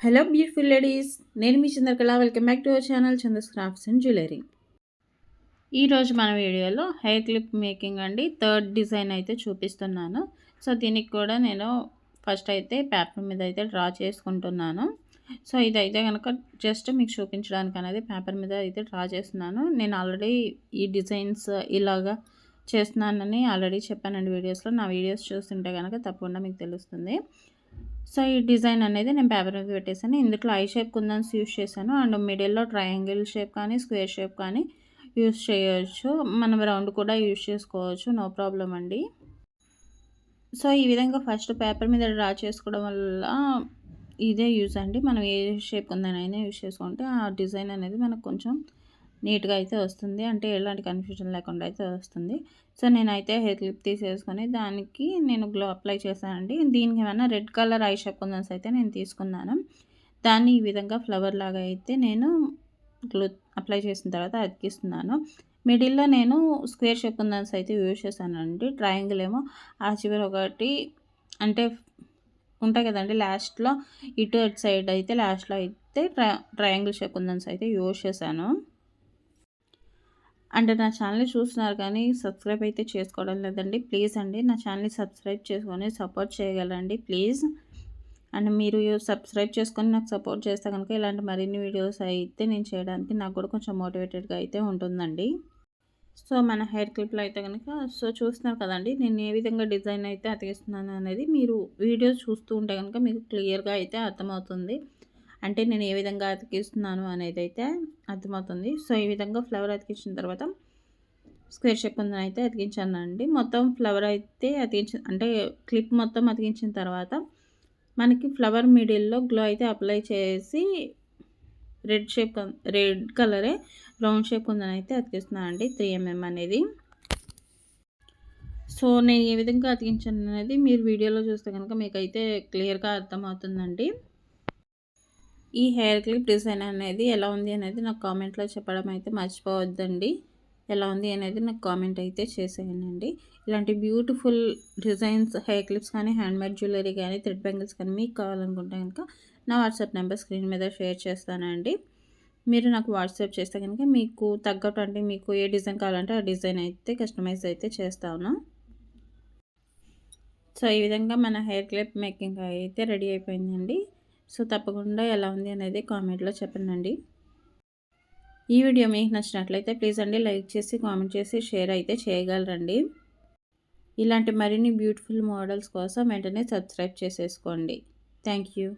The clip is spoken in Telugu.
హలో బ్యూటిఫుల్ లేడీస్, నేను మీ Chandrakala. Welcome back to our channel Chandra's crafts and jewellery. ఈరోజు మన వీడియోలో హెయిర్ క్లిప్ మేకింగ్ అండి. థర్డ్ డిజైన్ అయితే చూపిస్తున్నాను. సో దీనికి కూడా నేను ఫస్ట్ అయితే పేపర్ మీద అయితే డ్రా చేసుకుంటున్నాను. సో ఇదైతే కనుక జస్ట్ మీకు చూపించడానికి అనేది పేపర్ మీద అయితే డ్రా చేస్తున్నాను. నేను ఆల్రెడీ ఈ డిజైన్స్ ఇలాగా చేస్తున్నానని ఆల్రెడీ చెప్పానండి వీడియోస్లో. నా వీడియోస్ చూస్తుంటే కనుక తప్పకుండా మీకు తెలుస్తుంది. సో ఈ డిజైన్ అనేది నేను పేపర్ మీద పెట్టేసాను. ఇందులో ఐ షేప్ కుందన్స్ యూస్ చేశాను. అండ్ మిడిల్లో ట్రయాంగిల్ షేప్ కానీ స్క్వేర్ షేప్ కానీ యూస్ చేయొచ్చు. మనం రౌండ్ కూడా యూస్ చేసుకోవచ్చు, నో ప్రాబ్లం అండి. సో ఈ విధంగా ఫస్ట్ పేపర్ మీద డ్రా చేసుకోవడం వల్ల ఇదే యూజ్ అండి. మనం ఏ షేప్ కుందనైనా యూస్ చేసుకుంటే ఆ డిజైన్ అనేది మనకు కొంచెం నీట్గా అయితే వస్తుంది. అంటే ఎలాంటి కన్ఫ్యూజన్ లేకుండా అయితే వస్తుంది. సో నేనైతే హెయిర్ క్లిప్ తీసేసుకొని దానికి నేను గ్లో అప్లై చేశానండి. దీనికి ఏమైనా రెడ్ కలర్ ఐ షేప్ కుందన్స్ అయితే నేను తీసుకున్నాను. దాన్ని ఈ విధంగా ఫ్లవర్ లాగా అయితే నేను గ్లో అప్లై చేసిన తర్వాత అతికిస్తున్నాను. మిడిల్లో నేను స్క్వేర్ షేప్ కుందన్స్ అయితే యూజ్ చేశానండి. ట్రయాంగిల్ ఏమో ఆ చివరి ఒకటి అంటే ఉంటాయి కదండి, లాస్ట్లో ఇటు అటు సైడ్ అయితే లాస్ట్లో అయితే ట్రయాంగిల్ షేప్ కుందన్స్ అయితే యూజ్ చేశాను. అంటే నా ఛానల్ని చూస్తున్నారు కానీ సబ్స్క్రైబ్ అయితే చేసుకోవడం లేదండి. ప్లీజ్ అండి నా ఛానల్ని సబ్స్క్రైబ్ చేసుకొని సపోర్ట్ చేయగలండి ప్లీజ్. అండ్ మీరు సబ్స్క్రైబ్ చేసుకొని నాకు సపోర్ట్ చేస్తే కనుక ఇలాంటి మరిన్ని వీడియోస్ అయితే నేను చేయడానికి నాకు కూడా కొంచెం మోటివేటెడ్గా అయితే ఉంటుందండి. సో మన హెయిర్ క్లిప్లో అయితే కనుక సో చూస్తున్నారు కదండి, నేను ఏ విధంగా డిజైన్ అయితే అతికిస్తున్నాను అనేది మీరు వీడియో చూస్తూ ఉంటే కనుక మీకు క్లియర్గా అయితే అర్థమవుతుంది. అంటే నేను ఏ విధంగా అతికిస్తున్నాను అనేది అయితే అర్థమవుతుంది. సో ఈ విధంగా ఫ్లవర్ అతికించిన తర్వాత స్క్వేర్ షేప్ కుందని అయితే అతికించానండి. మొత్తం ఫ్లవర్ అయితే అంటే క్లిప్ మొత్తం అతికించిన తర్వాత మనకి ఫ్లవర్ మిడిల్లో గ్లో అయితే అప్లై చేసి రెడ్ కలరే రౌండ్ షేప్ కుందని అయితే అతికిస్తున్నాను అండి, 3mm అనేది. సో నేను ఏ విధంగా అతికించాను అనేది మీరు వీడియోలో చూస్తే కనుక మీకైతే క్లియర్గా అర్థమవుతుందండి. ఈ హెయిర్ క్లిప్ డిజైన్ అనేది ఎలా ఉంది అనేది నాకు కామెంట్లో చెప్పడం అయితే మర్చిపోవద్దండి. ఎలా ఉంది అనేది నాకు కామెంట్ అయితే చేసేయండి. ఇలాంటి బ్యూటిఫుల్ డిజైన్స్ హెయిర్ క్లిప్స్ కానీ హ్యాండ్మేడ్ జ్యువెలరీ కానీ థ్రెడ్ బ్యాంగిల్స్ కానీ మీకు కావాలనుకుంటే కనుక నా వాట్సాప్ నెంబర్ స్క్రీన్ మీద షేర్ చేస్తానండి. మీరు నాకు వాట్సాప్ చేస్తే కనుక మీకు తగ్గట్టు అంటే మీకు ఏ డిజైన్ కావాలంటే ఆ డిజైన్ అయితే కస్టమైజ్ అయితే చేస్తాను. సో ఈ విధంగా మన హెయిర్ క్లిప్ మేకింగ్ అయితే రెడీ అయిపోయిందండి. సో తప్పకుండా ఎలా ఉంది అనేది కామెంట్లో చెప్పండి. ఈ వీడియో మీకు నచ్చినట్లయితే ప్లీజ్ అండి లైక్ చేసి కామెంట్ చేసి షేర్ అయితే చేయగలరండి. ఇలాంటి మరిన్ని బ్యూటిఫుల్ మోడల్స్ కోసం వెంటనే సబ్స్క్రైబ్ చేసేసుకోండి. Thank you.